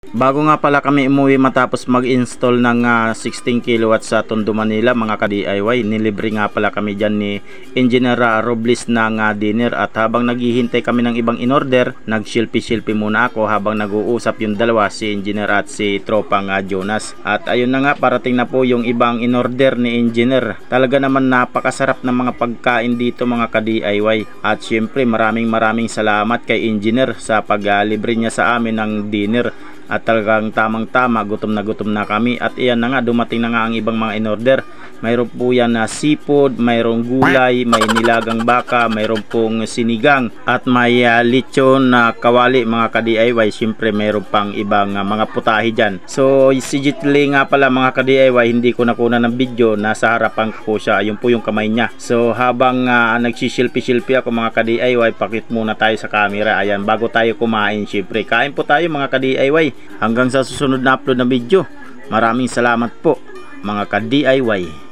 Bago nga pala kami umuwi matapos mag-install ng 16 kilowatts sa Tondo, Manila mga ka-DIY, nilibre nga pala kami dyan ni Engineer Robles ng dinner. At habang naghihintay kami ng ibang in-order, nag-selfie muna ako habang nag-uusap yung dalawa, si Engineer at si tropang Jonas. At ayun na nga, parating na po yung ibang in-order ni Engineer. Talaga naman napakasarap ng mga pagkain dito mga ka-DIY. At syempre maraming salamat kay Engineer sa pag-libre niya sa amin ng dinner. At talagang tamang-tama, gutom na kami. At iyan na nga, dumating na nga ang ibang mga in-order. Mayroon po yan na seafood, mayroong gulay, may nilagang baka, mayroon pong sinigang, at may lechon na kawali mga ka-DIY. Siyempre mayroon pang ibang mga putahe dyan. So si Jitli nga pala mga ka-DIY, hindi ko nakuna ng video, nasa harapan ko siya, ayun po yung kamay niya. So habang nagsisilpi ako mga ka-DIY, pakit muna tayo sa camera. Ayan, bago tayo kumain, siyempre kain po tayo mga ka-DIY. Hanggang sa susunod na upload na video. Maraming salamat po mga ka-DIY.